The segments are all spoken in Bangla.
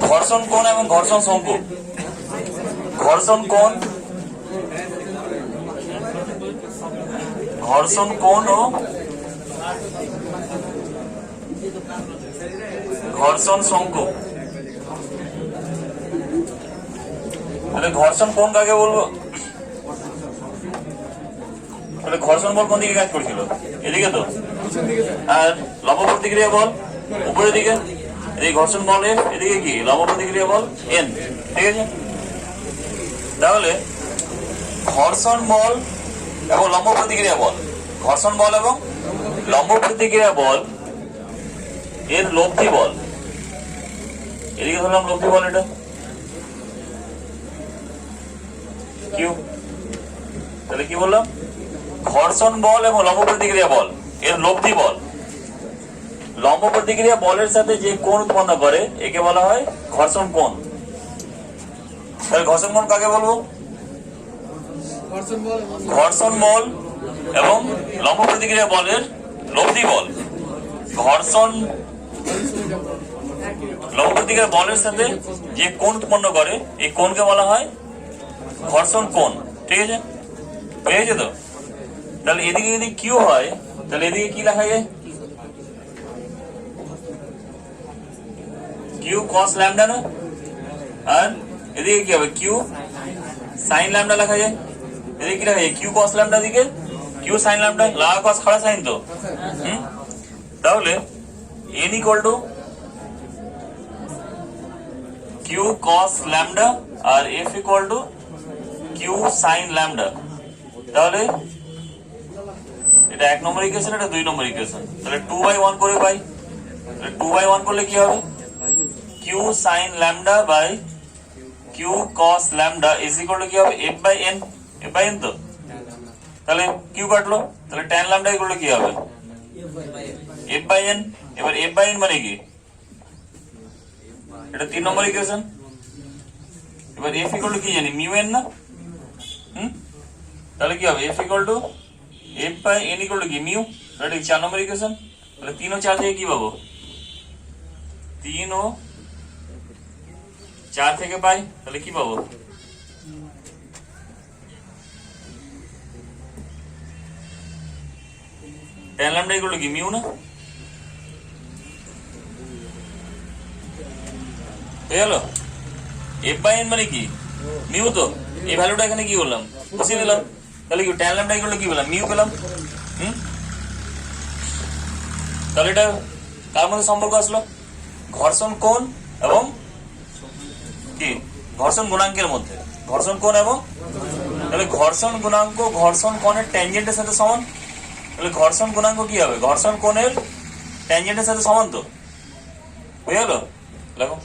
ঘর্ষণ কোণ এবং ঘর্ষণ শঙ্কু। ঘর্ষণ কোণ ও ঘর্ষণ শঙ্কু। তাহলে ঘর্ষণ কোণ কাকে বলবো? তাহলে ঘর্ষণ বল কোন দিকে কাজ করছিল? এদিকে তো। আর লম্ব প্রতিক্রিয়া বল উপরের দিকে। এই ঘর্ষণ বল এফ, এদিকে কি লম্ব প্রতিক্রিয়া বল এন। ঠিক আছে, তাহলে ঘর্ষণ বল এবং লম্ব প্রতিক্রিয়া বল, ঘর্ষণ বল এবং লম্ব প্রতিক্রিয়া বল এর লব্ধি বল। এদিকে ধরলাম লব্ধি বল, এটা কিউ। তাহলে কি বললাম? ঘর্ষণ বল এবং লম্ব প্রতিক্রিয়া বল এর লব্ধি বল। লম্ব প্রতিক্রিয়া বলের সাথে যে কোণ উৎপন্ন করে একে বলা হয় ঘর্ষণ কোণ। তাহলে ঘর্ষণ কোণ কাকে বলবো? ঘর্ষণ বল এবং লম্ব প্রতিক্রিয়া বলের লব্ধি বল। ঘর্ষণ লম্ব প্রতিক্রিয়া বলের সাথে যে কোণ উৎপন্ন করে এই কোণকে বলা হয় ঘর্ষণ কোণ। ঠিক আছে, পেয়েছে তো? তাহলে এদিকে যদি কিউ হয় তাহলে এদিকে কি লেখা যায়? কিউ কস ল্যামডা না? আর এদিকে কি হবে? কিউ সাইন ল্যামডা লেখা যায়। এদিকে কি লেখা যায়? কিউ কস ল্যামডা, দিকে কিউ সাইন ল্যামডা। লাগা কস খাড়া সাইন তো। তাহলে N equal to Q cos lambda আর F equal to Q sine lambda. তাহলে এটা 1 নম্বর ইকুয়েশন, এটা 2 নম্বর ইকুয়েশন। তাহলে 2/1 করে পাই। 2/1 করলে কি হবে? Q sine lambda by Q cos lambda is equal to কি হবে? F by N. F by N তো। তাহলে কিউ কাটলো, তাহলে tan ল্যামডা ইকুয়াল টু কি হবে? F by N. এবার এফ বাই এন মানে কি? এটা 3 নম্বর ইকুয়েশন। এবার এফ ইকুয়াল টু কি জানি? মিউ এন না? তাহলে কি হবে? F equal to F by N equal to কি? মিউ। এটা 4 নম্বর ইকুয়েশন। তাহলে 3 ও 4 থেকে কি পাবো? 3 ও 4 থেকে পাই। তাহলে কি পাবো? tan ল্যামডা ইকুয়াল টু কি? মিউ না? হয়ে গেল। এফ বাই এন মানে কি? মিউ তো। এই ভ্যালুটা এখানে কি করলাম? বসিয়ে দিলাম। তাহলে কি tan ল্যামডা ইকুয়াল টু কি পেলাম? মিউ পেলাম। তাহলে এটা কার মধ্যে সম্পর্ক আসলো? ঘর্ষণ কোণ এবং কি ঘর্ষণ গুণাঙ্কের মধ্যে। ঘর্ষণ কোণ এবং, তাহলে ঘর্ষণ গুণাঙ্ক ঘর্ষণ কোণের ট্যানজেন্টের সাথে সমান। তাহলে ঘর্ষণ গুণাঙ্ক কি হবে? ঘর্ষণ কোণের ট্যানজেন্টের সাথে সমান তো। হয়ে গেল। দেখো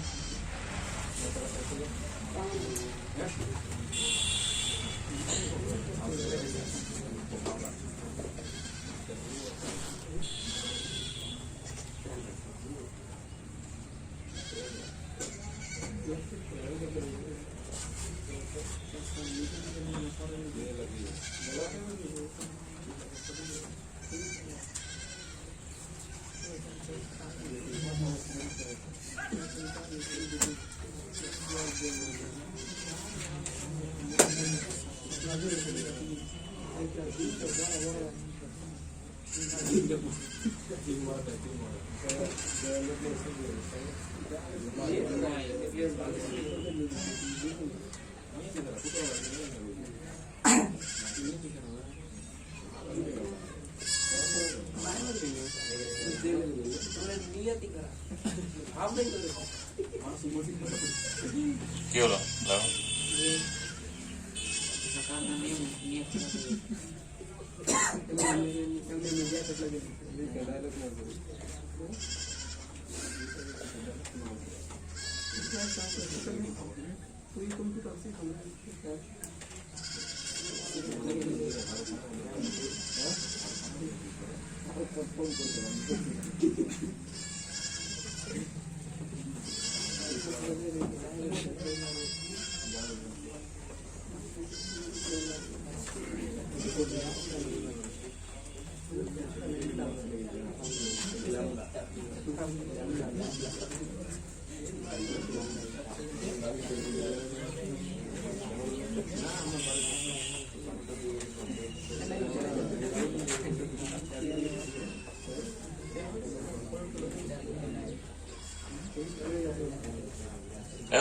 কি হলো?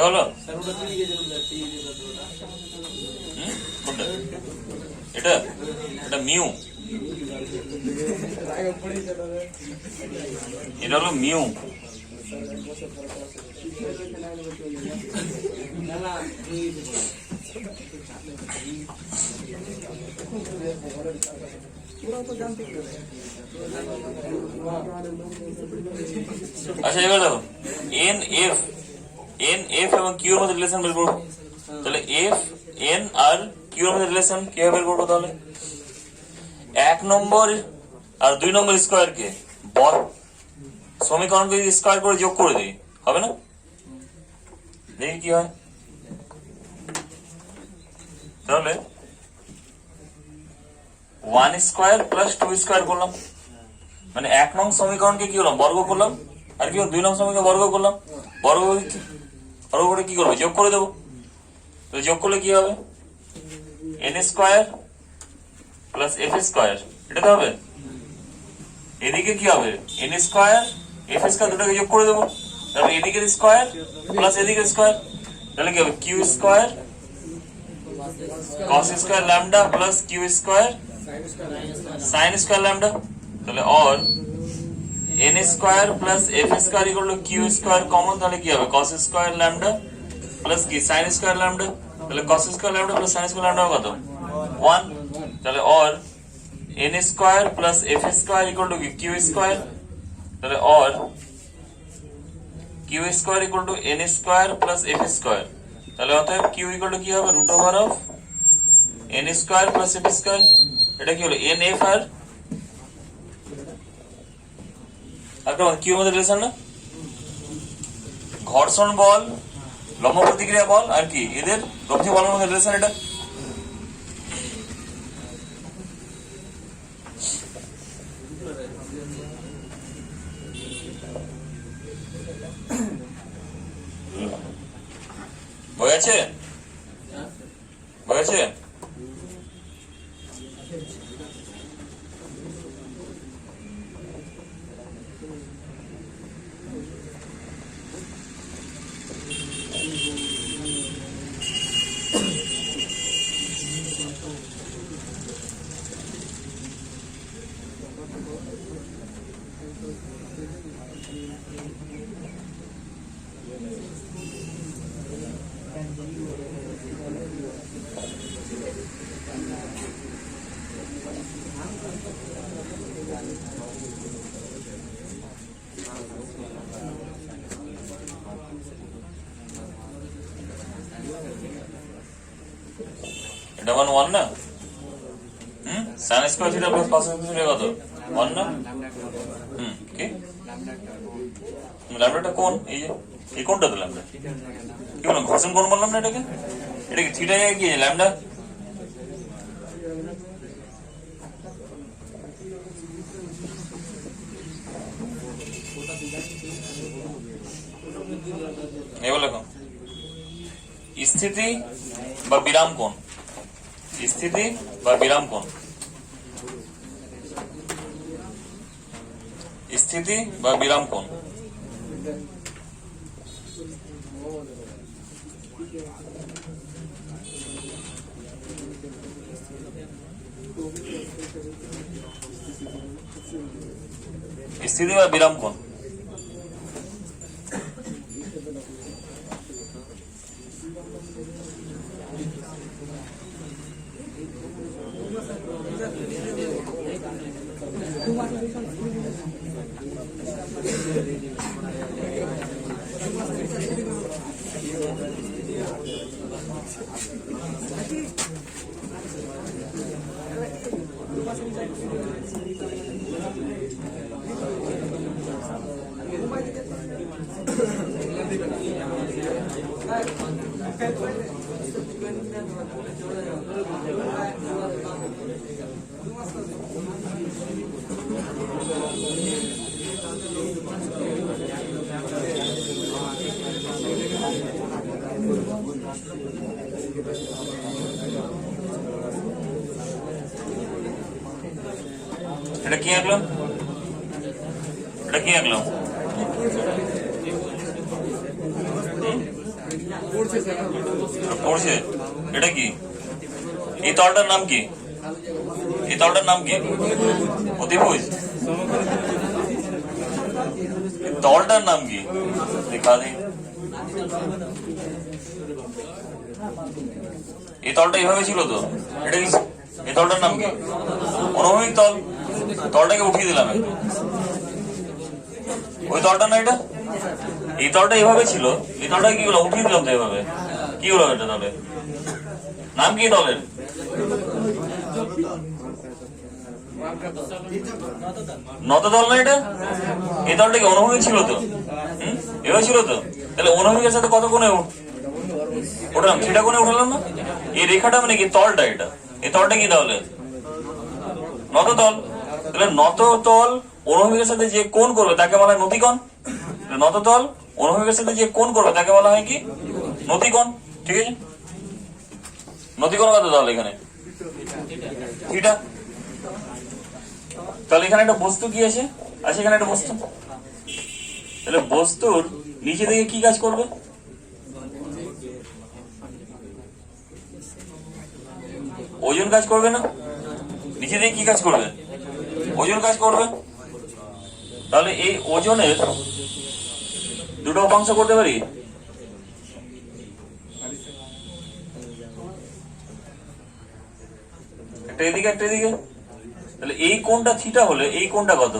হলো এটা এটা মিউ, এটা হলো মিউ। আচ্ছা এবার দেখো এন এফ এবং কিউ এর মধ্যে রিলেশন বের করবো। তাহলে এফ এন আর কিউ এর মধ্যে রিলেশন কিভাবে বের করবো? তাহলে 1 নম্বর আর 2 নম্বর স্কোয়ার কে সমীকরণকে যদি স্কোয়ার করে যোগ করে দিই হবে না? দেখি কি হয়। তাহলে 1 স্কোয়ার প্লাস 2 স্কোয়ার করলাম, মানে 1 নং সমীকরণকে কি করলাম? বর্গ করলাম। আর কি 2 নং সমীকরণ বর্গ করলাম, বর্গ করে কি করবো? যোগ করে দেবো। তো যোগ করলে কি হবে? N square plus F square, এটা তো হবে। এদিকে কি হবে? এন স্কোয়ার এফ স্কোয়ার দুটোকে যোগ করে দেবো। তারপর এদিকের স্কোয়ার প্লাস এদিকের স্কোয়ার, তাহলে কি হবে? Q square cos square lambda plus Q square sine square lambda. তাহলে or N square plus F square equal to Q square common, তাহলে কি হবে? কস স্কোয়ার ল্যামডা প্লাস কি সাইন স্কোয়ার ল্যামডা। তাহলে cos square lambda plus sine square lambda কত? 1। তাহলে or N square plus F square equal to Q square, তাহলে or Q square equal to N square plus F square. তাহলে অতএব কিউ ইকুয়াল টু কি হবে? Root over of N square plus F square. এটা কি হলো? এন এফ আর কিউ মধ্যে রিলেশন না? ঘর্ষণ বল, লম্ব প্রতিক্রিয়া বল আর কি এদের রথি বলের মধ্যে রিলেশন। এটা বয়েছে বয়েছে এটা 1 না? Sine square theta plus cos square theta কত? 1 না? কি ল্যামডাটা কোন? এই কোনটা তো ল্যামডা কি বললাম? ঘর্ষণ কোণ বললাম না এটাকে? এটা কি থিটা কি ল্যামডা? এবার লেখো স্থিতি বা বিরাম কোণ, স্থিতি বা বিরাম কোণ, স্থিতি বা বিরাম কোণ। স্থিতি বা বিরাম কোণ কি আঁকলাম? এটা কি আঁকলাম? পড়ছে। এটা কি? এই তলটার নাম কি? এই তলটার নাম কি? অতিভুজ। তলটার নাম কি? দেখা দিই। এই তলটা এইভাবে ছিল তো, এটা কি? এই তলটার নাম কি? অনুভূমিক তল। তলটাকে উঠিয়ে দিলাম একটু। ওই তলটা না এটা? এই তলটা এইভাবে ছিল, এই তলটাকে কি করলাম? উঠিয়ে দিলাম তো এইভাবে। কি হলো এটা তলে? নাম কি তলের? নততল না এটা? এই তলটা কি অনুভূমিক ছিল তো? এভাবে ছিল তো? তাহলে অনুভূমিকের সাথে কত কোণে উঠলাম? থিটা কোণে উঠলাম না? এই রেখাটা মানে কি? তলটা এটা। এই তলটা কি তাহলে? নততল। তাহলে নততল অনুভূমিকের সাথে যে কোণ করবে তাকে বলা হয় নতিকোণ। নততল অনুভূমিকের সাথে যে কোণ করবে তাকে বলা হয় কি? নতিকোণ। ঠিক আছে? নতিকোণ কত তাহলে এখানে? থিটা। তাহলে এখানে একটা বস্তু কি আছে? এখানে একটা বস্তু। তাহলে বস্তুর নিচে দিকে কি কাজ করবে? ওজন কাজ করবে না? নিচে দিকে কি কাজ করবে? ওজন কাজ করবে। তাহলে এই ওজনের দুটো অংশ করতে পারি। একটা এদিকে একটা এদিকে। তাহলে এই কোণটা থিটা হলে এই কোণটা কত?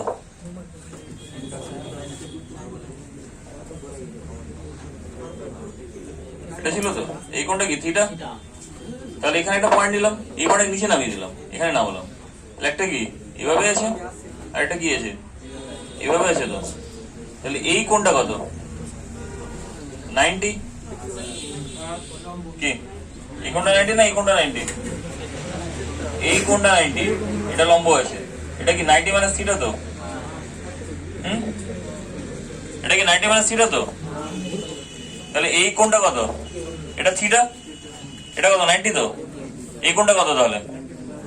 এটা ছিল তো, এই কোণটা কি? থিটা। তাহলে এখানে একটা পয়েন্ট নিলাম, এই পয়েন্টের নিচে নামিয়ে দিলাম, এখানে নামালাম। তাহলে একটা কি এভাবে আছে, আর একটা কি আছে এভাবে আছে তো। তাহলে এই কোণটা কত? 90। কি এই কোণটা 90 না? এই কোণটা 90। এই কোণটা 90, এটা লম্ব আছে। এটা কি 90 মাইনাস থিটা তো? এটা কি 90 মাইনাস থিটা তো? তাহলে এই কোণটা কত? এটা থিটা। এটা কত? 90 তো। এই কোণটা কত তাহলে?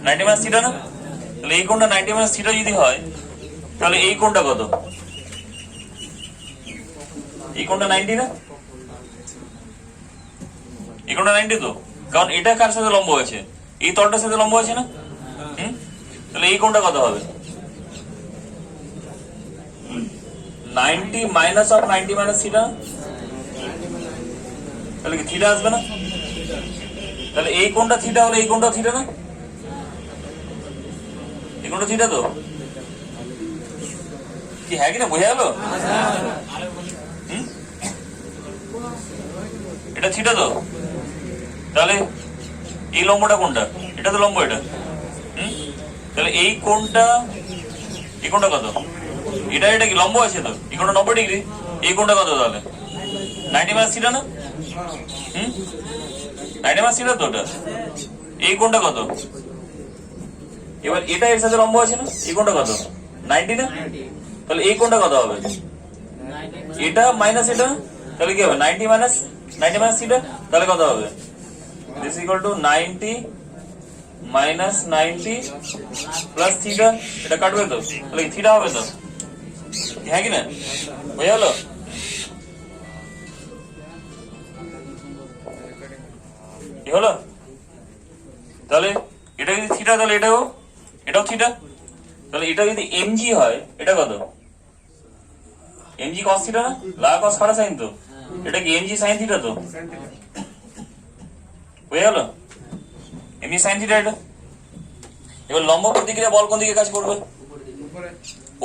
90 মাইনাস থিটা না? তাহলে এই কোণটা 90 মাইনাস থিটা যদি হয়, তাহলে এই কোণটা কত? এই কোণটা 90 না? এই কোণটা 90 তো, কারণ এটা কার সাথে লম্ব আছে? এই তলটার সাথে লম্ব আছে না? তাহলে এই কোণটা কত হবে? 90 মাইনাস অফ 90 মাইনাস থিটা। তাহলে কি থিটা আসবে না? তাহলে এই কোণটা থিটা হলে এই কোণটা থিটা না? এই কোণটা থিটা তো। কি হ্যাঁ কিনা বোঝা গেল? এটা থিটা তো। তাহলে এই লম্বটা কোনটা? এটা তো লম্ব এটা। তাহলে এই কোণটা, এই কোণটা কত? এটা এটা কি লম্ব আছে তো, এই কোণটা 90 ডিগ্রি। এই কোণটা কত তাহলে? 90 মাইনাস থিটা না? 90 মাইনাস থিটা তো ওটা। এই কোণটা কত? এবার এটা এর সাথে লম্ব আছে না? এই কোণটা কত? 90 না? তাহলে এই কোণটা কত হবে? এটা মাইনাস এটা, তাহলে কি হবে? 90 মাইনাস 90 মাইনাস থিটা, তাহলে কত হবে? This equal to 90 minus 90 plus theta. এটা কাটবে তো, তাহলে থিটা হবে তো। হ্যাঁ কি না? হয়ে গেল? কি হলো? তাহলে এটা যদি থিটা, তাহলে এটাও থিটা। তাহলে এটা যদি এমজি হয়, এটা কত? এমজি কস থিটা না? লা কস খাড়া সাইন তো। এটা কি এমজি সাইন থিটা তো। হয়ে গেল? এমজি সাইন থিটা এটা। এবার লম্ব প্রতিক্রিয়া বল কোন দিকে কাজ করবে?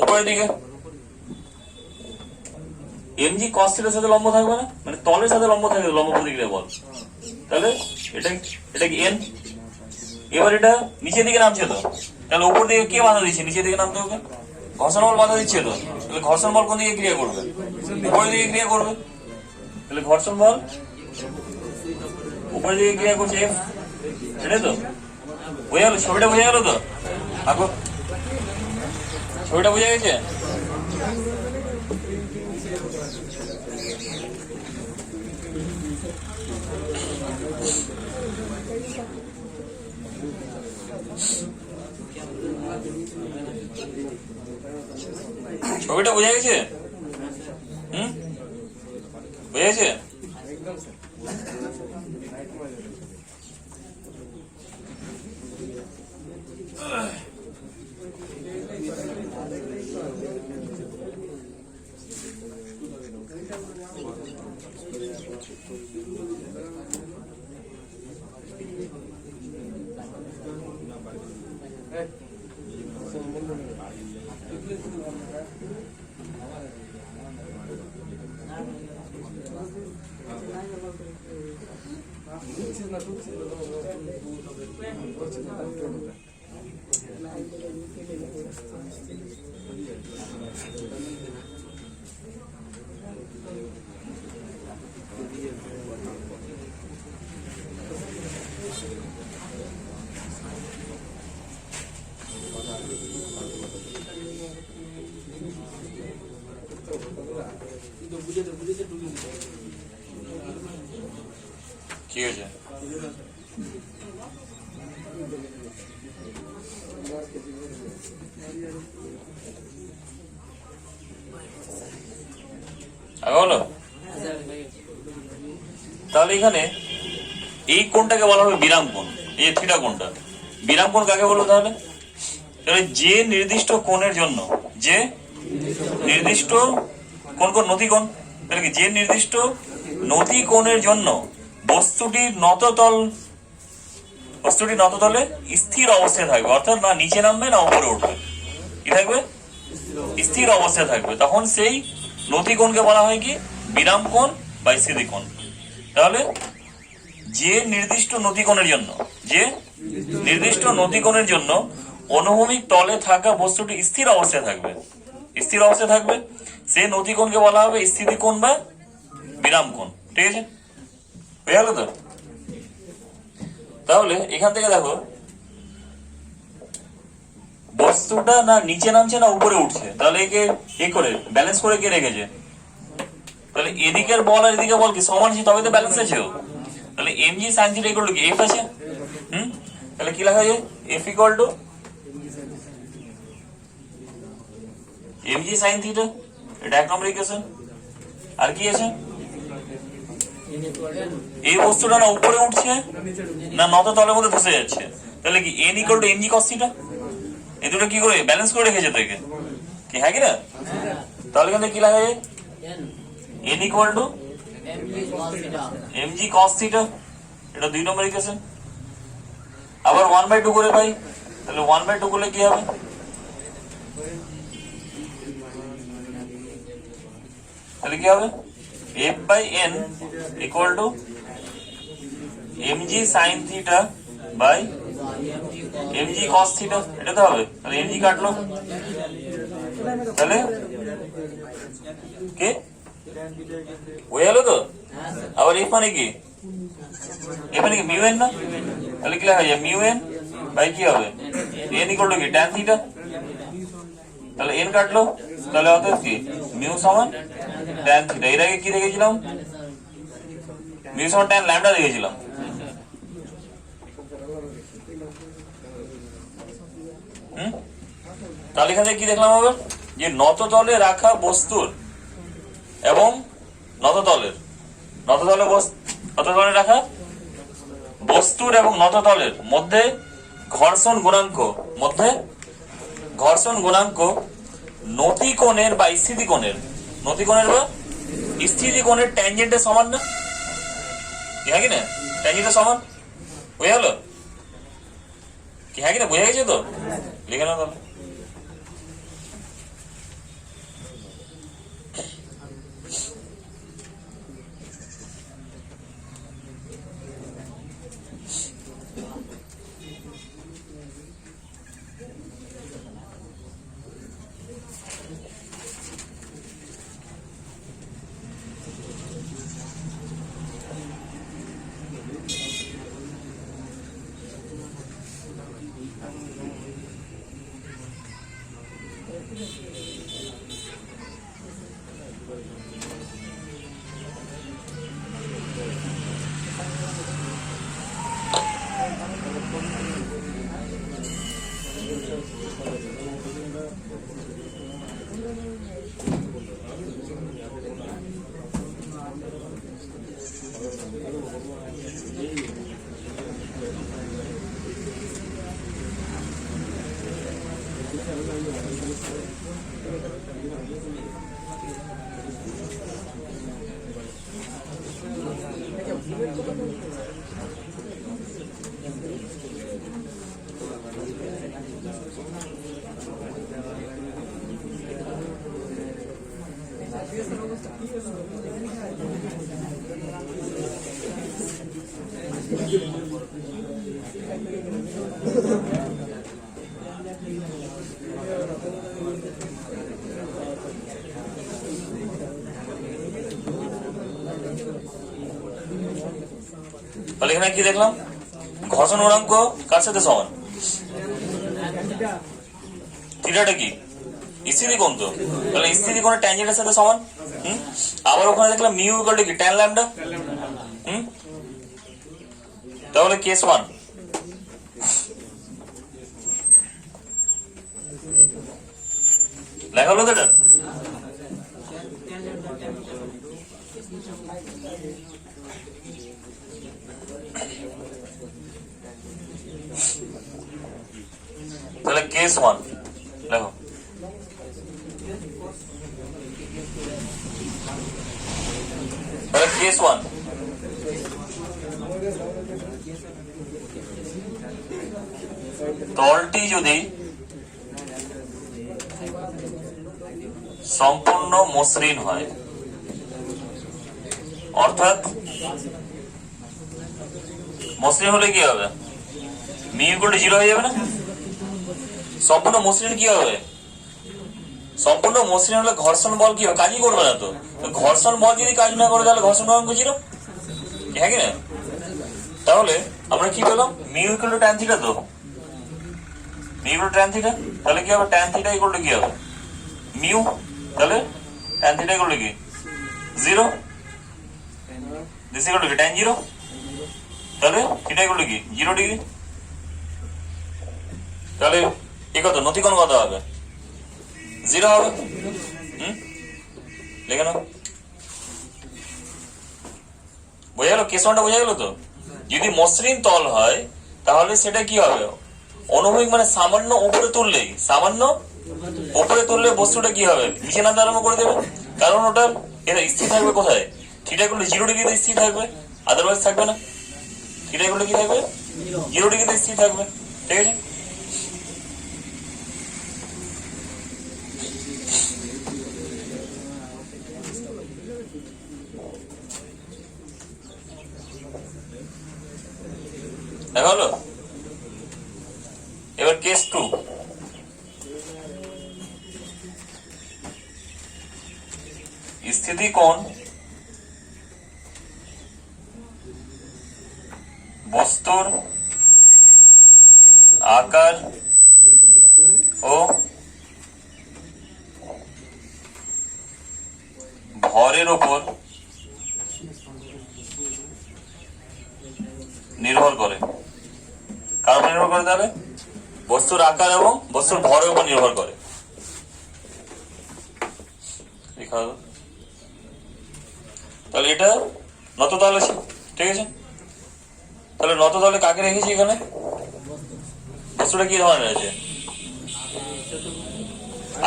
উপরের দিকে। এমজি কস থিটার সাথে লম্ব থাকবে না, মানে তলের সাথে লম্ব থাকবে লম্ব প্রতিক্রিয়া বল। তাহলে এটা কি এন। এবার এটা নিচের দিকে নামছে তো, তাহলে উপর দিকে কে বাধা দিচ্ছে? নিচের দিকে নামতে হবে। ঘর্ষণ বল বাধা দিচ্ছে তো, তাহলে ঘর্ষণ বল কোন দিকে ক্রিয়া করবে? উপরের দিকে ক্রিয়া করবে। তাহলে ঘর্ষণ বল উপরের দিকে ক্রিয়া করছে এফ। এটাই তো। বোঝা গেল? ছবিটা বোঝা গেল তো? আগো ছবিটা বোঝা গেছে? ছবিটা বোঝা গেছে? বোঝা গেছে? কি হয়েছে? বলো। তাহলে এখানে এই কোণটাকে বলা হবে বিরাম কোণ। এই থিটা কোণটা বিরাম কোণ কাকে বলবো তাহলে? যে নির্দিষ্ট কোণের জন্য, যে নির্দিষ্ট কোন কোন নতি কোণ, তাহলে কি যে নির্দিষ্ট নতি কোণের জন্য বস্তুটির নততলে স্থির অবস্থায় থাকবে, অর্থাৎ না নিচে নামবে না উপরে উঠবে, কি থাকবে? স্থির অবস্থায় থাকবে, তখন সেই নতি কোণকে বলা হয় কি? বিরাম কোণ বা স্থিতি কোণ। তাহলে যে নির্দিষ্ট নতি কোণের জন্য অনুভূমিক তলে থাকা বস্তুটি স্থির অবস্থায় থাকবে, সেই নতি কোণকে বলা হবে স্থিতি কোণ বা বিরাম কোণ। ঠিক আছে, হয়ে গেল তো? তাহলে এখান থেকে দেখো বস্তুটা না নিচে নামছে না উপরে উঠছে, তাহলে একে করে ব্যালেন্স করে কে রেখেছে? তাহলে এদিকের বল আর এদিকে বল কি সমান আছে, তবে তো ব্যালেন্স আছে। তাহলে mg sin theta equal to কি? f আছে। তাহলে কি লেখা যায়? f equal to mg sin theta, এটা এক নম্বর ইকুয়েশন। আর কি আছে? এই বস্তুটা না উপরে উঠছে না নত তলের মধ্যে ধসে যাচ্ছে, তাহলে কি n equal to mg cos theta. এই দুটো কি করে ব্যালেন্স করে রেখেছে তো একে, কি হ্যাঁ কি না? তাহলে এখানে কি লেখা যায়? n equal to mg cos theta, এটা 2 নম্বর ইকুয়েশন। আবার 1/2 করে পাই, তাহলে 1/2 করলে কি হবে? তাহলে কি হবে? f by n equal to mg sin theta by mg cos theta, এটা তো হবে। তাহলে mg কাটলো, তাহলে কি হয়ে গেল তো? আবার f মানে কি? এখানে কি মিউ এন না? তাহলে কি লেখা যায়? মিউ এন বাই কি হবে? n ইকুয়াল টু কি? tan theta. তাহলে n কাটলো, তাহলে অতএব কি মিউ সমান tan থিটা। এর আগে কি রেখেছিলাম? মিউ সমান tan ল্যামডা রেখেছিলাম। তাহলে এখানে কি দেখলাম হবে? যে নত তলে রাখা বস্তুর এবং নততলে রাখা বস্তুর এবং নততলের মধ্যে ঘর্ষণ গুণাঙ্ক নতি কোণের বা স্থিতি কোণের ট্যানজেন্টের সমান না? হ্যাঁ কি না? ট্যানজেন্টের সমান হয়ে গেল কি? হ্যাঁ কি না? বোঝা গেছে তো? লিখে নাও তাহলে। তাহলে এখানে কি দেখলাম, ঘর্ষণ গুণাঙ্ক কার সাথে সমান, থিটাটা কি স্থিতি কোণ, তো তাহলে স্থিতি কোণের ট্যানজেন্টের সাথে সমান। আবার ওখানে দেখলাম মিউ ইকুয়াল টু কি ট্যান ল্যামডা। তাহলে কেস 1 লেখা হলো তো এটা। তাহলে কেস 1 লেখো। তাহলে কেস 1 তলটি যদি সম্পূর্ণ মসৃণ হয়, অর্থাৎ মসৃণ হলে কি হবে, মিউ ইকুয়াল টু 0 হয়ে যাবে না। সম্পূর্ণ মসৃণ কি হবে, সম্পূর্ণ মসৃণ হলে ঘর্ষণ বল কি হবে, কাজই করবে না। তো ঘর্ষণ বল যদি কাজ না করে তাহলে ঘর্ষণ গুণাঙ্ক 0, হ্যাঁ কি না। তাহলে আমরা কি পেলাম, mu equal to tan theta. তো mu equal to tan theta, তাহলে কি হবে, ট্যান থিটা ইকুয়াল টু কি হবে মিউ, তাহলে ট্যান থিটা ইকুয়াল টু কি 0, দিস ইকুয়াল টু কি ট্যান 0, তাহলে থিটা ইকুয়াল টু কি 0 ডিগ্রি। তাহলে এ কত, নতিকোণ কত হবে, 0 হবে। লিখে নাও, বোঝা গেল, কেস 1টা বোঝা গেল। তো যদি মসৃণ তল হয় তাহলে সেটা কি হবে, অনুভূমিক মানে সামান্য উপরে তুললেই, সামান্য উপরে তুললে বস্তুটা কি হবে, নিচে নামতে আরম্ভ করে দেবে, কারণ ওটা এটা স্থির থাকবে কোথায়, থিটা ইকুয়াল টু 0 ডিগ্রিতে স্থির থাকবে, আদারওয়াইজ থাকবে না। থিটা ইকুয়াল টু কি থাকবে, 0 ডিগ্রিতে স্থির থাকবে, ঠিক আছে। দেখা হলো। এবার কেস 2, স্থিতি কোণ বস্তুর আকার ও ভরের উপর নির্ভর করে। কার উপর নির্ভর করে, তাহলে বস্তুর আকার এবং বস্তুর ভরের উপর নির্ভর করে। তাহলে এটা নত তল আছে, ঠিক আছে। তাহলে নত তলে কাকে রেখেছি, এখানে বস্তুটা কি ধরনের আছে,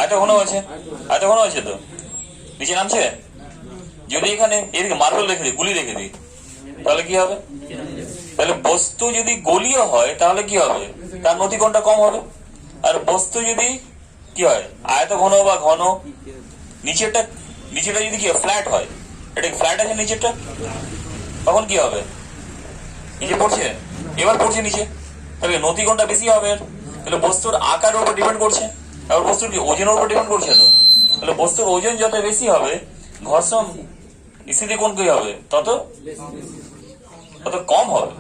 আয়টা ঘন আছে, আয়টা ঘন আছে, তো নিচে নামছে। যদি এখানে এদিকে মার্বেল রেখে দিই, গুলি রেখে দিই, তাহলে কি হবে, তাহলে বস্তু যদি গলীয় হয় তাহলে কি হবে, তার নতিকোণটা কম হবে। আর বস্তু যদি কি হয়, আয়ত ঘন বা ঘন, নিচেরটা যদি কি ফ্ল্যাট হয়, এটা ফ্ল্যাট আছে নিচেরটা, তখন কি হবে, নিচে পড়ছে, এবার পড়ছে নিচে, তাহলে নতিকোণটা বেশি হবে। তাহলে বস্তুর আকারের উপর ডিপেন্ড করছে, এবার বস্তুর কি ওজনের উপর ডিপেন্ড করছে। তো তাহলে বস্তুর ওজন যত বেশি হবে, ঘর্ষণ স্থিতি কোণ কি হবে, তত কম হবে,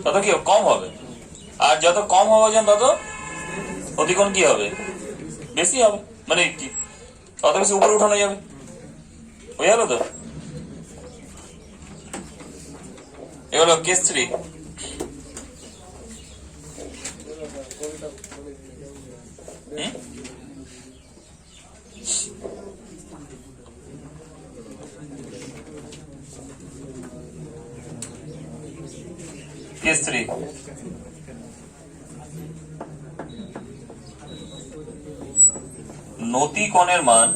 তত কি কম হবে। আর যত কম হবে ওজন তত নতিকোণ কি হবে, বেশি হবে, মানে কি তত বেশি উপরে উঠানো যাবে, বুঝা গেল। তো এগুলো কেস 3। কেস 3, নতি কোণের মান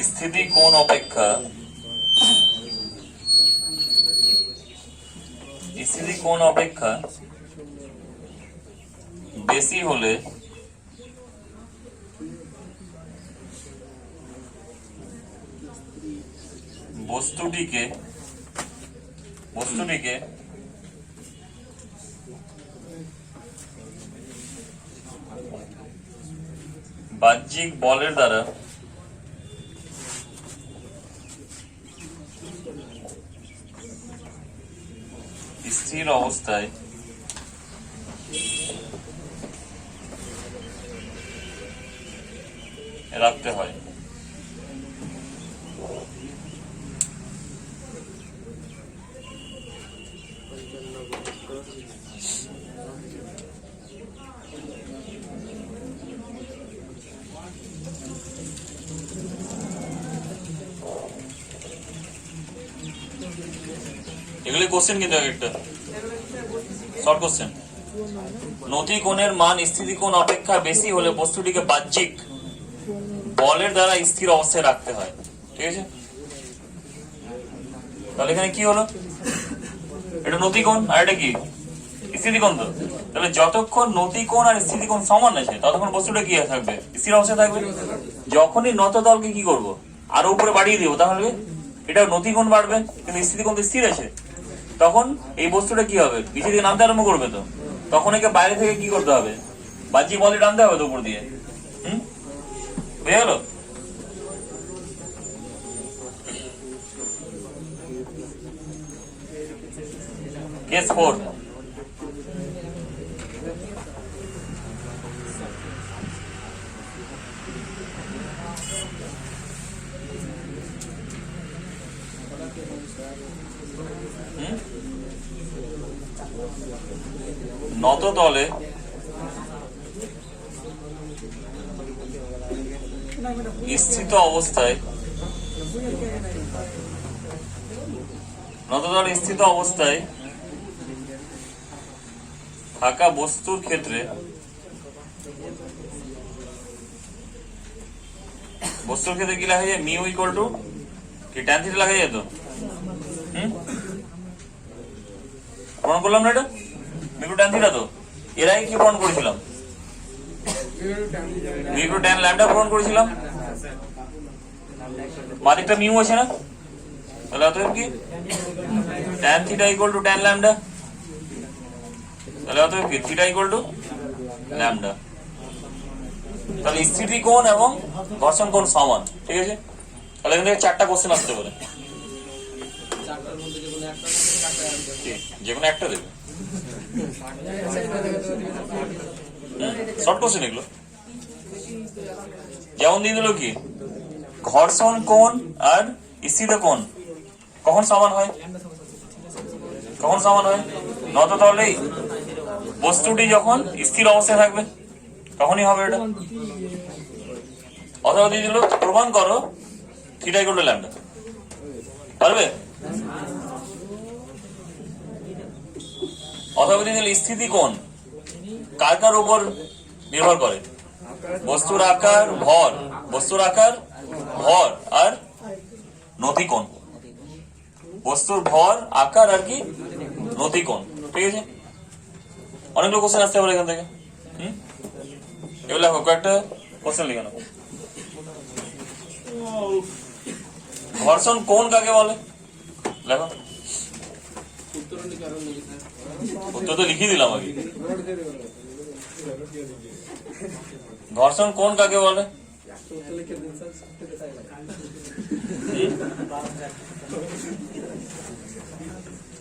স্থিতি কোণ অপেক্ষা বেশি হলে বস্তুটিকে বাহ্যিক বলের দ্বারা স্থির অবস্থায় রাখতে হয়। এগুলি কোশ্চেন কিন্তু একটা শর্ট কোশ্চেন। নতি কোণের মান স্থিতি কোণ অপেক্ষা বেশি হলে বস্তুটিকে বাহ্যিক বলের দ্বারা স্থির অবস্থায় রাখতে হয়। ঠিক আছে, তাহলে এখানে কি হলো, এটা নতি কোণ আর এটা কি স্থিতি কোণ। তো তাহলে যতক্ষণ নতি কোণ আর স্থিতি কোণ সমান আছে ততক্ষণ বস্তুটা কি থাকবে, স্থির অবস্থায় থাকবে। যখনই নত তলকে কি করব, আরো উপরে বাড়িয়ে দিব, তাহলে এটা নতি কোণ বাড়বে কিন্তু স্থিতি কোণ তো স্থির আছে। তখন এই বস্তুটা কি হবে, নিচে দিকে নামতে আরম্ভ করবে। তো তখন একে বাইরে থেকে কি করতে হবে, বাহ্যিক বলে টানতে হবে তো উপর দিয়ে। বুঝে গেল? কেস 4, নত তলে স্থিত অবস্থায় থাকা বস্তুর ক্ষেত্রে কি লেখা যায়, মিউ ইকুয়াল টু কি ট্যান থিটা লেখা যায়। তো প্রমাণ করলাম না এটা, মিউ ট্যান থিটা। তো এর আগে কি প্রমাণ করেছিলাম, মিউ ট্যান ল্যামডা প্রমাণ করেছিলাম। বাদিকটা মিউ আছে না, তাহলে অতএব কি tan theta equal to tan lambda, তাহলে অতএব কি থিটা ইকুয়াল টু ল্যামডা। তাহলে স্থিতি কোণ এবং ঘর্ষণ কোণ সমান। ঠিক আছে, তাহলে এখান থেকে 4টা কোশ্চেন আসতে পারে, যে কোনো একটা দেবে। শর্ট কোশ্চেন এগুলো। যেমন দিয়ে দিল কি, ঘর্ষণ কোণ আর স্থিত কোণ কখন সমান হয়, নত তলেই বস্তুটি যখন স্থির অবস্থায় থাকবে তখনই হবে এটা। অথবা দিয়ে দিল প্রমাণ করো থিটা ইকুয়াল টু ল্যামডা, পারবে? অথবা দিয়ে দিল স্থিতি কোণ কার উপর নির্ভর করে, বস্তুর আকার, ভর আর নতি কোণ। বস্তুর ভর, আকার আর কি নতি কোণ। ঠিক আছে, অনেকগুলো কোশ্চেন আসতে পারে এখান থেকে। এগুলো লেখো, কয়েকটা কোশ্চেন লিখে নাও। ঘর্ষণ কোণ কাকে বলে, লেখো। উত্তর তো লিখিয়ে দিলাম আগে। ঘর্ষণ কোণ কাকে বলে,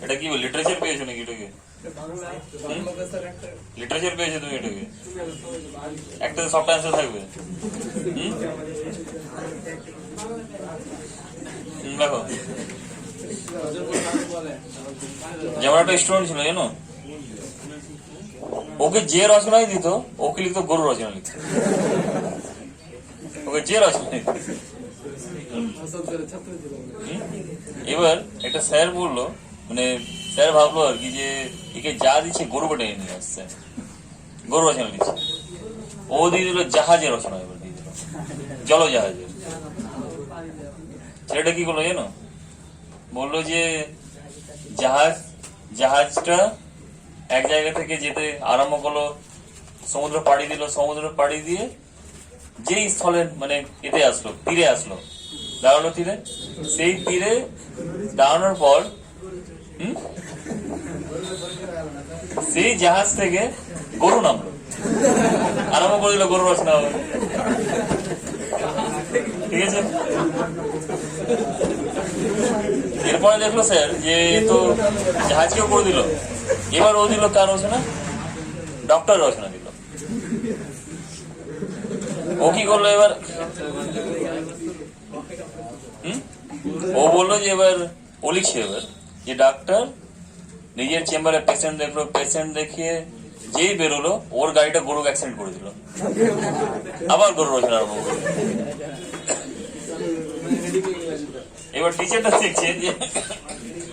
এটা কি লিটারেচার পেয়েছো নাকি? এটাকে লিটারেচার পেয়েছো তুমি? এটাকে একটা সব অ্যান্সার থাকবে। দেখো, যেমন একটা স্টুডেন্ট ছিল জানো, ওকে যে রচনাই দিত ওকে লিখতো গরু রচনা লিখতো, ওকে যে রচনা। এবার একটা স্যার বললো মানে স্যার ভাবলো আর কি যে একে যা দিচ্ছে গরু টেনে নিয়ে আসছে, গরু রচনা দিচ্ছে। ও দিয়ে দিল জাহাজের রচনা, এবার দিয়ে দিল জলজাহাজের। ছেলেটা কি করলো জানো, বললো যে জাহাজটা এক জায়গা থেকে যেতে আরম্ভ করলো, সমুদ্র পাড়ি দিল, সমুদ্র পাড়ি দিয়ে যেই স্থলে মানে এতে আসলো, তীরে আসলো, দাঁড়ালো তীরে। সেই তীরে দাঁড়ানোর পর সেই জাহাজ থেকে গরু নামলো, আরম্ভ করে দিল গরু রচনা হবে। ঠিক আছে, এরপরে দেখলো স্যার যে তো জাহাজকেও করে দিল, এবার ও দিল কার রচনা, ডক্টর রচনা দিল। ও কি করলো এবার, ও বললো যে এবার ও লিখছে এবার যে ডাক্তার নিজের চেম্বারে পেশেন্ট দেখলো, পেশেন্ট দেখিয়ে যেই বেরোলো ওর গাড়িটা গরু অ্যাক্সিডেন্ট করে দিল, আবার গরু রচনা আরম্ভ করলো। এবার টিচারটা দেখছে যে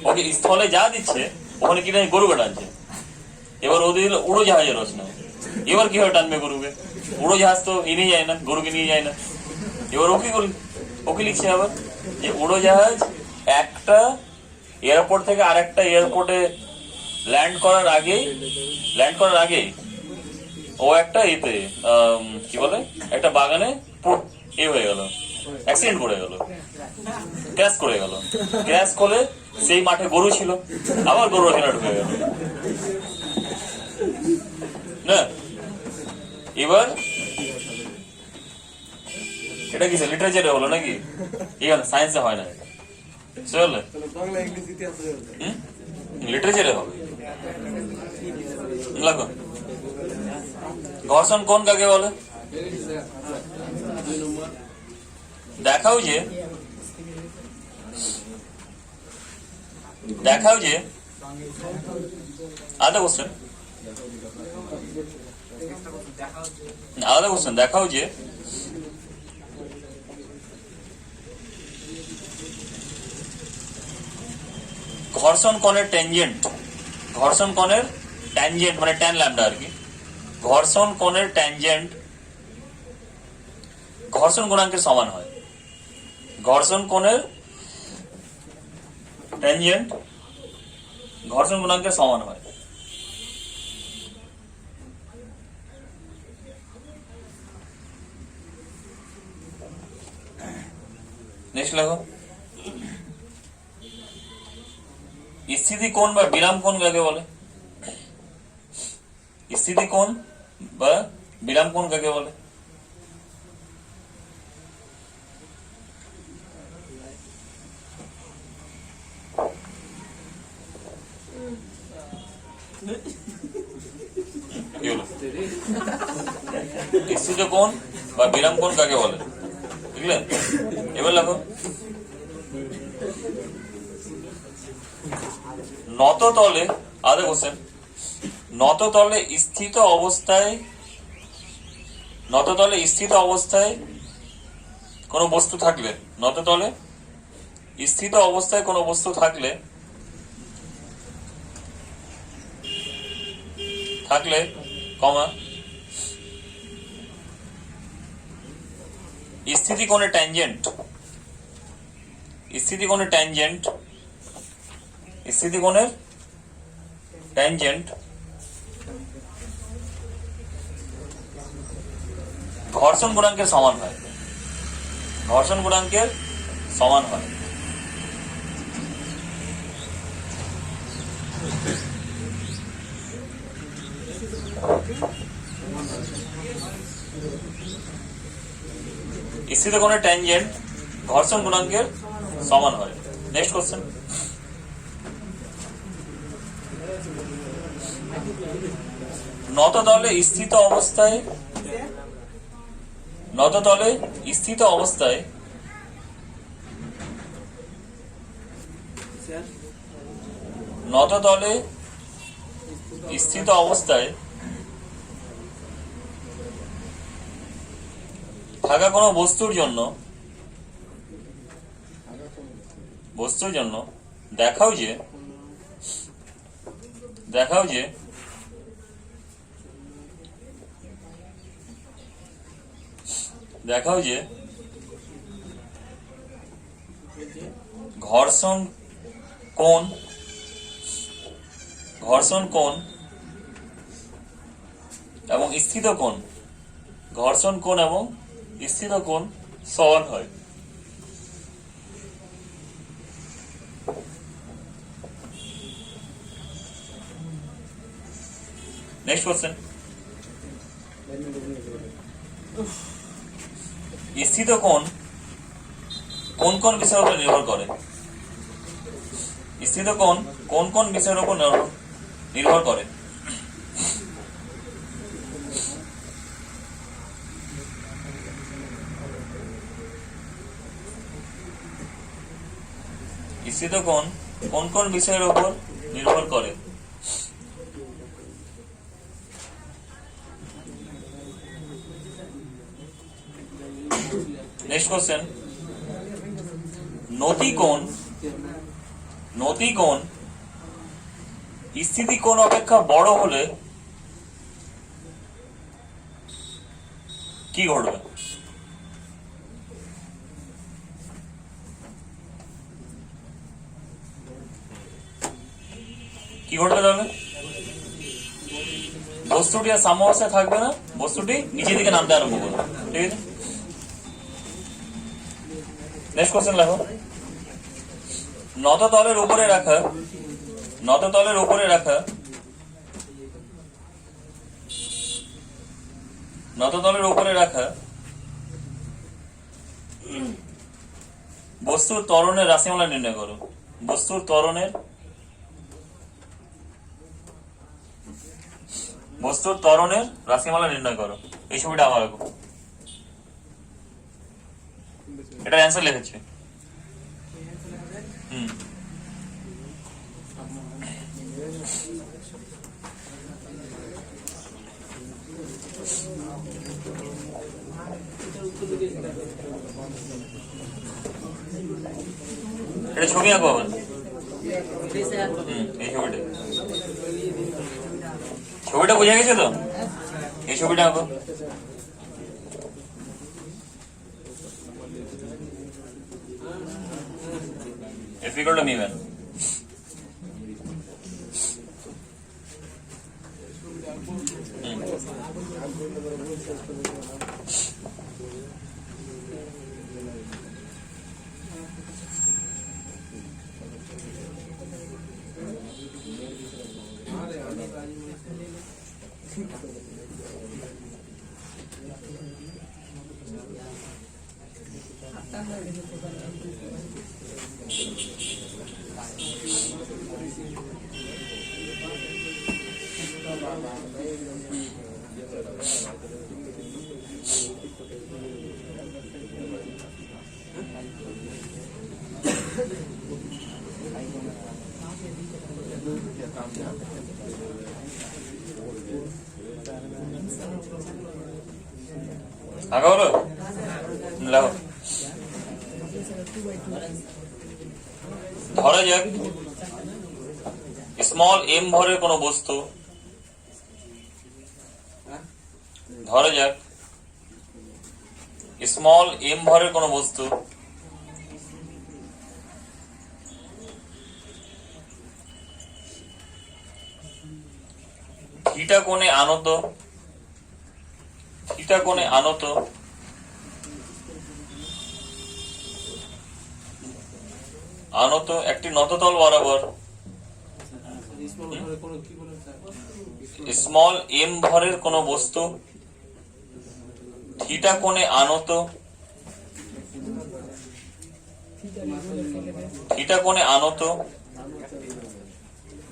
ওকে স্থলে যা দিচ্ছে ওখানে কি গরু টানছে। এবার ও দিল উড়োজাহাজের রচনা। এবার কিভাবে টানবে গরুকে, উড়োজাহাজ তো নিয়ে যায় না, গরুকে নিয়ে যায় না। এবার ওকে লিখছে আবার যে উড়োজাহাজ একটা এয়ারপোর্ট থেকে আরেকটা এয়ারপোর্টে ল্যান্ড করার আগেই ও একটা এতে কি বলে একটা বাগানে হয়ে গেল, অ্যাক্সিডেন্ট করে গেল, ক্র্যাশ করে গেল। ক্র্যাশ করে সেই মাঠে গরু ছিল, আবার গরু রচনা ঢুকে গেল না। এবার এটা কি লিটারেচারে হলো নাকি, এখানে সায়েন্সে হয় না, চলে লিটারেচারে হবে। লাগো ঘর্ষণ কোন কাকে বলে, দেখাও যে আলাদা কোশ্চেন দেখাও যে ঘর্ষণ কোণের ট্যানজেন্ট মানে ট্যান ল্যামডা আর কি, ঘর্ষণ কোণের ট্যানজেন্ট ঘর্ষণ গুণাঙ্কের সমান হয়। ঘর্ষণ কোণের ট্যানজেন্ট ঘর্ষণ গুণাঙ্কের সমান হয়। নেক্সট লেখো, স্থিতি কোণ বা বিরাম কোণ কাকে বলে, স্থিতি কোণ বা বিরাম কোণ কাকে বলে। স্থিত কোণ বা বিরাম কোণ কাকে বলে, বুঝলেন? এবার লেখো, নত তলে আদে কোশ্চেন, নত তলে স্থিত অবস্থায় কোন বস্তু থাকলে, নত তলে স্থিত অবস্থায় কোন বস্তু থাকলে কমা স্থিতি কোণের ট্যানজেন্ট ঘর্ষণ গুণাঙ্কের সমান হয়। স্থিত কোণের ট্যানজেন্ট ঘর্ষণ গুণাঙ্কের সমান হয়। নেক্সট কোশ্চেন, নত তলে স্থিত অবস্থায় থাকা কোনো বস্তুর জন্য দেখাও যে দেখাও যে ঘর্ষণ কোণ এবং স্থিত কোণ ঘর্ষণ কোণ এবং স্থিত কোণ সমান হয়। নেক্সট কোশ্চেন, স্থিত কোণ কোন কোন বিষয়ের উপর নির্ভর করে? স্থিত কোণ কোন কোন বিষয়ের উপর নির্ভর করে? স্থিত কোণ কোন কোন বিষয়ের উপর নির্ভর করে? নেক্সট কোশ্চেন, নতি কোণ স্থিতি কোণ অপেক্ষা বড় হলে কি ঘটবে? কি ঘটবে তাহলে? বস্তুটি আর সাম্যাবস্থায় থাকবে না, বস্তুটি নিচের দিকে নামতে আরম্ভ করবে। ঠিক আছে, নেক্সট কোশ্চেন লেখো, নত তলের উপরে রাখা বস্তুর ত্বরণের রাশিমালা নির্ণয় করো। বস্তুর ত্বরণের রাশিমালা নির্ণয় করো। এই ছবিটা আমার রাখো, এটা অ্যান্সার লিখেছি। এটা ছবি আঁকো আবার। এই ছবিটা বোঝা গেছে তো? এই ছবিটা আঁকো। F equal to mu1. আগে হলো লেখো। ধরা যাক স্মল এম ভরের কোন বস্তু, থিটা কোণে আনত একটি নততল বরাবর স্মল এম ভরের কোন বস্তু থিটা কোণে আনত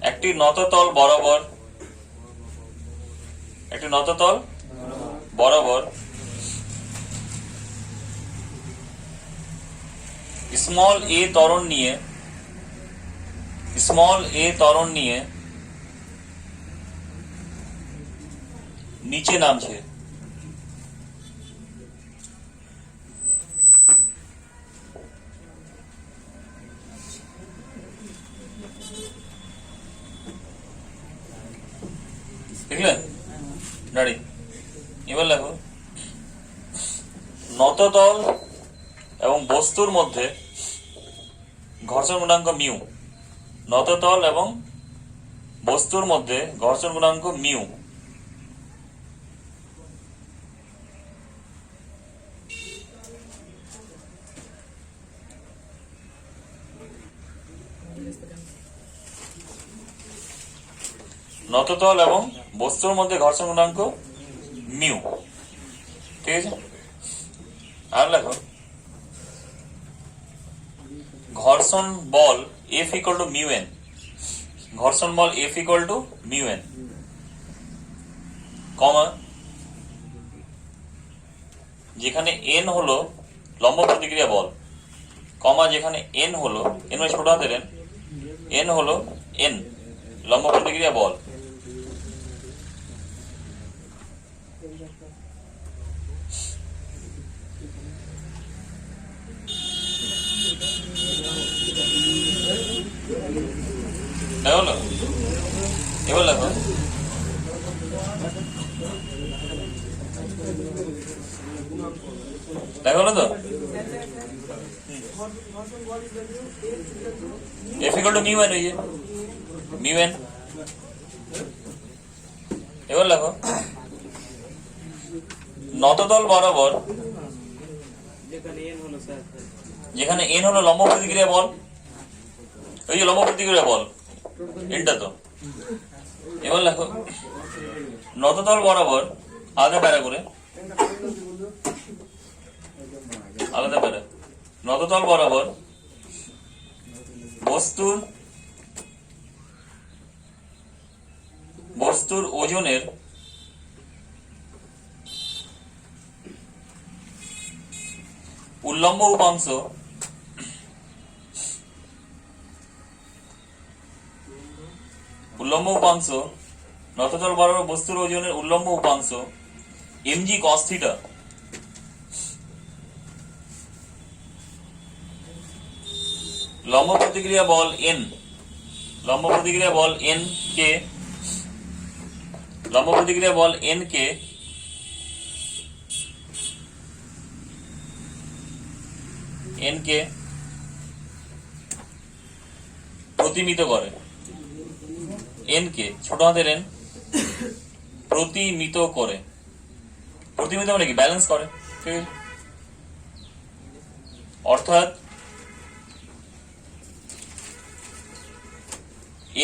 একটি নততল বরাবর স্মল এ ত্বরণ নিয়ে নিচে নামছে। নততল এবং বস্তুর মধ্যে ঘর্ষণ গুণাঙ্ক মিউ, নততল এবং বস্তুর মধ্যে ঘর্ষণ গুণাঙ্ক মিউ নততল এবং বস্তুর মধ্যে ঘর্ষণ গুণাঙ্ক মিউ। ঠিক আছে, আর লেখো ঘর্ষণ বল F equal to mu N, ঘর্ষণ বল F equal to mu N, comma যেখানে n হলো লম্ব প্রতিক্রিয়া বল, কমা যেখানে n হলো n মানে ছোট হাতের n হলো n লম্ব প্রতিক্রিয়া বল, হলো এবার লেখো দেখা হলো তো F equal to mu n হয়ে যায় mu n। এবার লেখো নততল বরাবর যেখানে n হলো লম্ব প্রতিক্রিয়া বল, ওই যে লম্ব প্রতিক্রিয়া বল এটা তো। এবার লেখো নততল বরাবর আলাদা প্যারা করে, আলাদা প্যারা নততল বরাবর বস্তুর ওজনের উল্লম্ব উপাংশ নততল বরাবর বস্তুর ওজনের উল্লম্ব উপাংশ mg cos থিটা লম্ব প্রতিক্রিয়া বল n, লম্ব প্রতিক্রিয়া বল n কে প্রতিমিত করে, n কে ছোট হাতের n প্রতিমিত করে, প্রতিমিত মানে কি ব্যালেন্স করে, ঠিক আছে? অর্থাৎ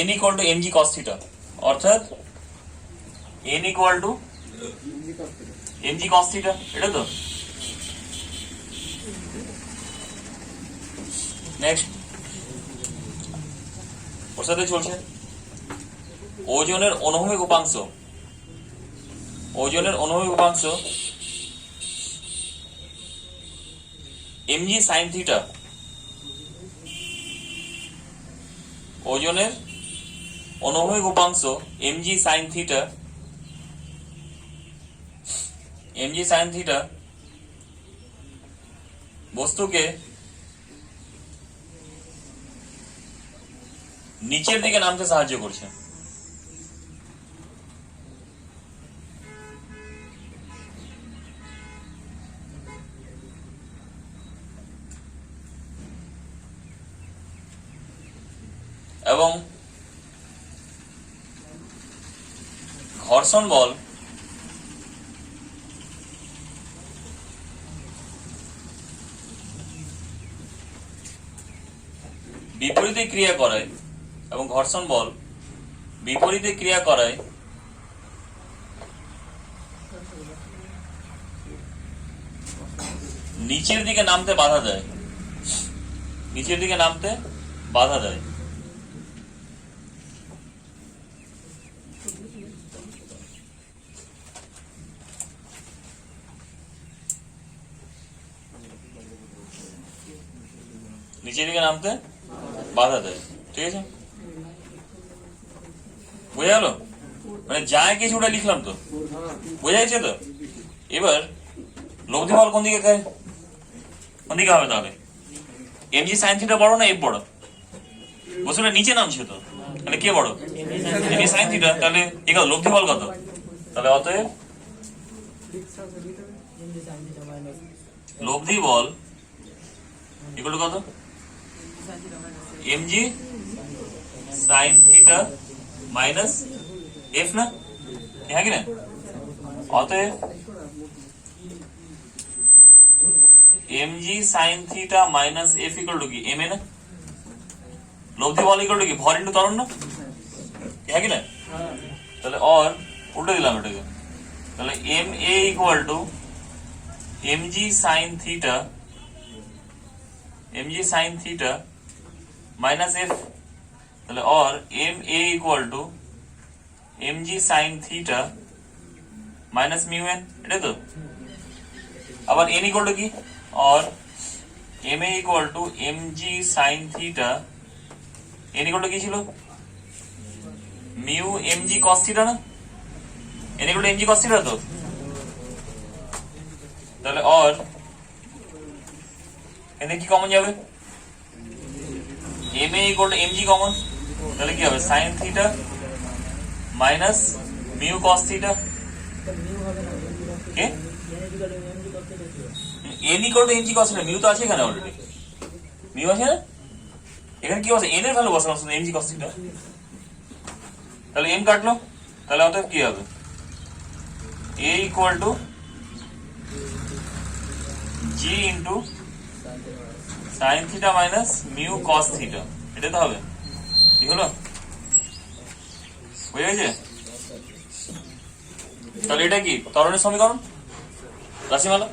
n equal to mg cos theta, অর্থাৎ n equal to mg cos theta, এটা তো। নেক্সট ওর সাথে চলছে ওজনের অনুভূমিক উপাংশ, mg sin theta, ওজনের অনুভূমিক উপাংশ mg sin theta বস্তুকে নিচের দিকে নামতে সাহায্য করছে। এবং ঘর্ষণ বল বিপরীতে ক্রিয়া করায়, এবং ঘর্ষণ বল বিপরীতে ক্রিয়া করায় নিচের দিকে নামতে বাধা দেয়, নিচের দিকে নামতে বাধা দেয়। নিচের দিকে নামতে বাধা দেয়, ঠিক আছে? বোঝা গেল? মানে যায় কিছু ওটা লিখলাম তো, বোঝা যাচ্ছে তো? এবার লব্ধি বল কোন দিকে হবে তাহলে? mg sin থিটা বড় না f বড়? বস্তুটা নিচে নামছে তো, তাহলে কে বড়? mg sin theta. তাহলে এখানে লব্ধি বল কত? তাহলে অতএব লব্ধি বল ইকুয়াল টু কত mg sin theta minus f না, হ্যাঁ কি না? অতএব mg sin theta minus f equal to কি ma না? লব্ধি বল ইকুয়াল টু কি ভর ইন্টু ত্বরণ না, হ্যাঁ কি না? তাহলে और উল্টে দিলাম এটাকে, তাহলে ma equal to mg sin theta minus f, তাহলে और ma equal to mg sin theta minus mu n, এটা তো। আবার n ইকুয়াল টু কি, और ma equal to mg sin theta, n equal to কি ছিল মিউ mg cos থিটা না, n equal to mg cos theta তো। তাহলে और এখানে কি কমন যাবে, ma equal to mg common, তাহলে কি হবে sin theta minus mu cos theta, K n equal to mg cos theta, mu তো আছে এখানে অলরেডি, মিউ আছে না, এখানে কি আছে n এর ভ্যালু বসানো শুধু mg cos থিটা, তাহলে m কাটলো, তাহলে অতএব কি হবে a equal to g into sine theta minus mu cos theta, এটা তো হবে, কি হলো, বুঝে গেছে? তাহলে এটা কি ত্বরণের সমীকরণ, রাশিমালা।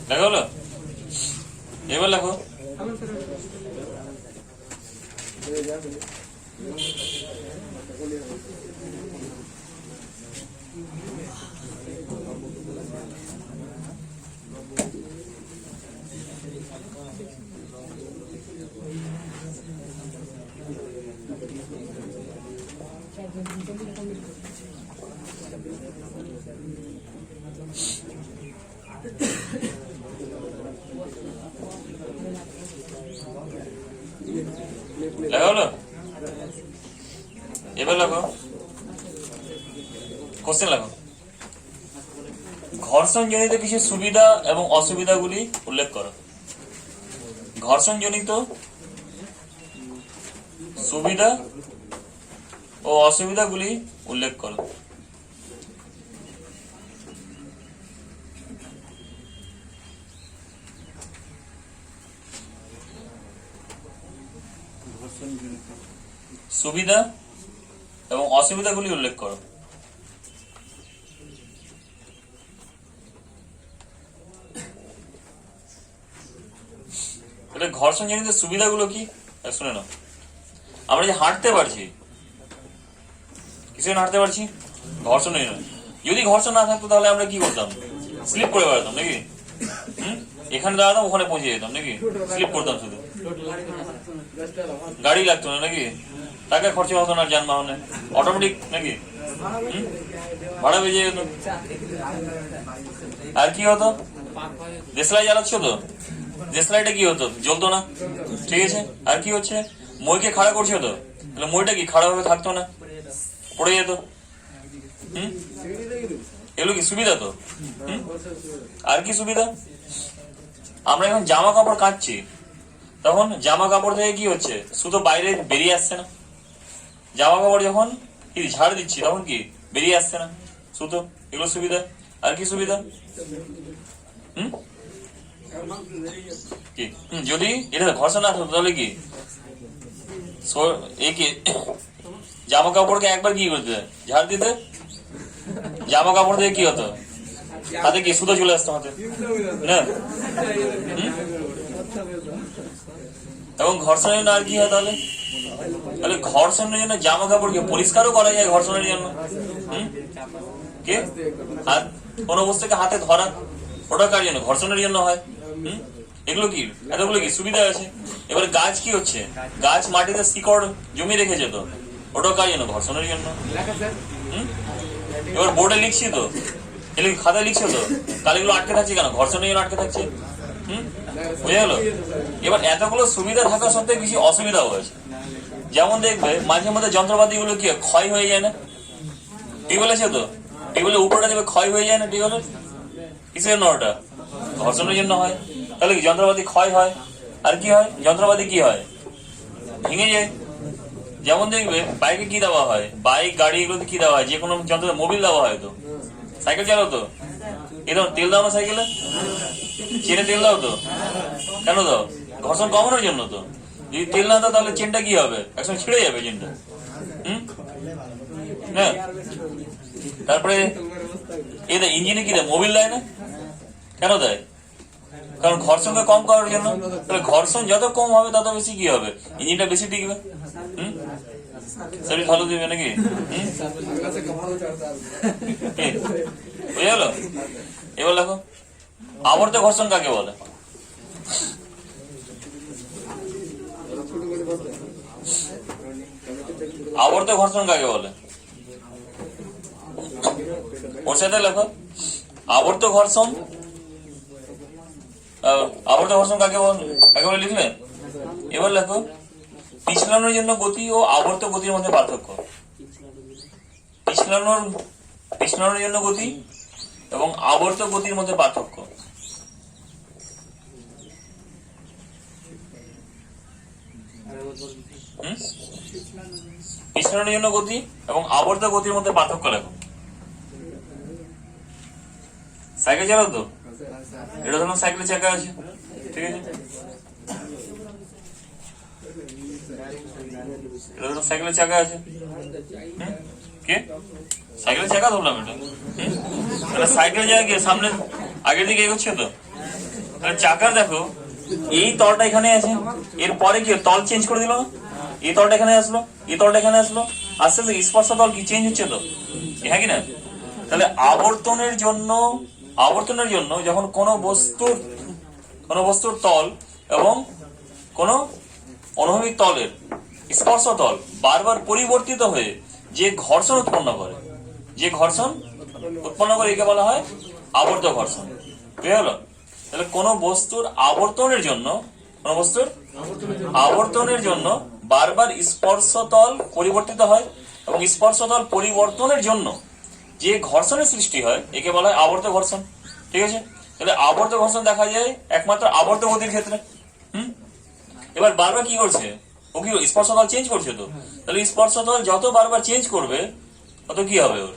দেখা হলো, এবার লেখো লেখা হলো, এবার লেখো কোশ্চেন লেখো, ঘর্ষণ জনিত কিছু সুবিধা এবং অসুবিধাগুলি উল্লেখ করো। ঘর্ষণ জনিত সুবিধা ও অসুবিধাগুলি উল্লেখ করো। সুবিধা এবং অসুবিধাগুলি উল্লেখ করো। তাহলে ঘর্ষণ জনিত সুবিধাগুলো কি শুনে নাও। আমরা যে হাঁটতে পারছি, কিছু হাঁটতে পারছি, ঘর্ষণ নয়। যদি ঘর্ষণ না থাকতো তাহলে আমরা কি করতাম, স্লিপ করে বেড়াতাম নাকি, এখানে দাঁড়াতাম ওখানে পৌঁছে যেতাম নাকি, স্লিপ করতাম শুধু, গাড়ি লাগতো না নাকি, টাকা খরচা হতো না যানবাহনে, অটোমেটিক নাকি, ভাড়া বেজে যেত। আর কি হতো, দেশলাই জ্বালাচ্ছ তো, দেশলাইটা কি হতো, জ্বলতো না, ঠিক আছে। আর কি হচ্ছে, মইকে খাড়া করছো তো, তাহলে মইটা কি খাড়া ভাবে থাকতো না, পড়ে যেত। এগুলো কি সুবিধা তো। আর কি সুবিধা, আমরা এখন জামা কাপড় কাচ্ছি, তখন জামা কাপড় থেকে কি হচ্ছে, শুধু বাইরে বেরিয়ে আসছে না, জামা কাপড় যখন কি ঝাড় দিচ্ছি তখন কি বেরিয়ে আসছে না শুধু, এগুলো সুবিধা। আর কি সুবিধা, যদি এটা ঘর্ষণ না থাকতো তাহলে কি জামা কাপড়কে একবার কি করতে ঝাড় দিতে, জামা কাপড় থেকে কি হতো, হাতে কি সুতো চলে আসতো হাতে না। এবং ঘর্ষণের জন্য আর কি হয় তাহলে, তাহলে ঘর্ষণের জন্য জামা কাপড়কে পরিষ্কারও করা যায় ঘর্ষণের জন্য, কে হাত কোন বস্তুকে হাতে ধরা, ওটা কার জন্য, ঘর্ষণের জন্য হয়। এগুলো কি, এতগুলো কি সুবিধা আছে। এবার গাছ কি হচ্ছে, গাছ মাটিতে শিকড় জমি রেখেছে তো, ওটা কার জন্য, ঘর্ষণের জন্য। এবার বোর্ডে লিখছি তো, এগুলো কি খাতায় লিখছো তো? তাহলে এগুলো আটকে থাকছে কেন? ঘর্ষণের জন্য আটকে থাকছে। বুঝে গেল? এবার এতগুলো সুবিধা থাকা সত্ত্বেও কিছু অসুবিধাও আছে। যেমন দেখবে মাঝে মধ্যে যন্ত্রপাতিগুলো কি ক্ষয় হয়ে যায় না? টিউবওয়েল আছে তো, টিউবওয়েলের উপরটা দেখবে ক্ষয় হয়ে যায় না টিউবওয়েলের? কিসের জন্য? ওটা ঘর্ষণের জন্য হয়। তাহলে কি যন্ত্রপাতি ক্ষয় হয়? আর কি হয়? যন্ত্রপাতি কি হয়? ভেঙে যায়। যেমন দেখবে বাইকে কি দেওয়া হয়, বাইক গাড়ি এগুলোতে কি দেওয়া হয়, যে কোনো যন্ত্র মোবিল দেওয়া হয় তো। সাইকেল চালাও তো এরকম তেল দাও না সাইকেলে? চেনে তেল দাও তো? কেন দাও? ঘর্ষণ কমানোর জন্য তো। যদি তেল না দাও তাহলে চেনটা কি হবে? একসময় ছিঁড়ে যাবে চেনটা। হ্যাঁ। তারপরে এই দেয় ইঞ্জিনে কি দেয়? মোবিল দেয় না? কেন দেয়? কারণ ঘর্ষণকে কম করার জন্য। তাহলে ঘর্ষণ যত কম হবে তত বেশি কি হবে? ইঞ্জিনটা বেশি টিকবে। সার্ভিস ভালো দিবে নাকি? বুঝে গেল? এবার দেখো আবর্ত ঘর্ষণ কাকে বলে? আবর্ত ঘর্ষণ কাকে বলে? ওর সাথে লেখো আবর্ত ঘর্ষণ। আবর্ত ঘর্ষণ কাকে বলে লিখলে? এবার লেখো পিছলানোর জন্য গতি ও আবর্ত গতির মধ্যে পার্থক্য। পিছলানোর জন্য গতি এবং আবর্ত গতির মধ্যে পার্থক্য। পিছলানোর জন্য গতি এবং আবর্ত গতির মধ্যে পার্থক্য লেখো। সাইকেল চালাও তো? এটা ধরুন সাইকেলের চাকা আছে, ঠিক আছে? এটা ধরুন সাইকেলের চাকা আছে। কে সাইকেলের চাকা ধরলাম এটা? সাইকেলের জায়গা গিয়ে সামনে আগের দিকে এগোচ্ছে তো। চাকার দেখো এই তলটা এখানে আছে, এরপরে কি তল চেঞ্জ করে দিল? এই তলটা এখানে আসলো, এই তলটা এখানে আসলো, আস্তে আস্তে স্পর্শ তল কি চেঞ্জ হচ্ছে তো, হ্যাঁ কি না? তাহলে আবর্তনের জন্য যখন কোনো বস্তুর তল এবং কোন অনুভূমিক তলের স্পর্শ তল বারবার পরিবর্তিত হয়ে যে ঘর্ষণ উৎপন্ন করে একে বলা হয় আবর্ত ঘর্ষণ। বুঝে গেল? তাহলে কোন বস্তুর আবর্তনের জন্য বারবার স্পর্শ তল পরিবর্তিত হয় এবং স্পর্শ তল পরিবর্তনের জন্য যে ঘর্ষণের সৃষ্টি হয় একে বলা হয় আবর্ত ঘর্ষণ। ঠিক আছে? তাহলে আবর্ত ঘর্ষণ দেখা যায় একমাত্র আবর্ত গতির ক্ষেত্রে। এবার বারবার কি করছে? ও কি স্পর্শ তল চেঞ্জ করছে তো। তাহলে স্পর্শ তল যত বারবার চেঞ্জ করবে তত কি হবে? ওর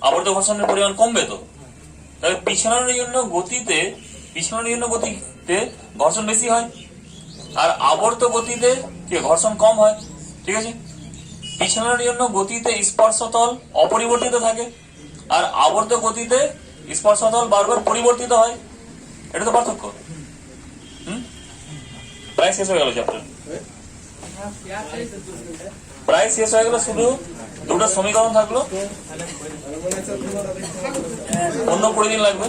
আবর্ত ঘর্ষণের পরিমাণ কমবে তো। তাহলে পিছলানোর জন্য গতিতে ঘর্ষণ বেশি হয় আর আবর্ত গতিতে কি ঘর্ষণ কম হয়। ঠিক আছে? পিছলানোর জন্য গতিতে স্পর্শতল অপরিবর্তিত থাকে আর আবর্ত গতিতে স্পর্শতল বারবার পরিবর্তিত হয়। এটা তো পার্থক্য। প্রায় শেষ হয়ে গেল চ্যাপ্টার, প্রায় শেষ হয়ে গেল। শুধু দুটো সমীকরণ থাকলো, অন্য 20 দিন লাগবে।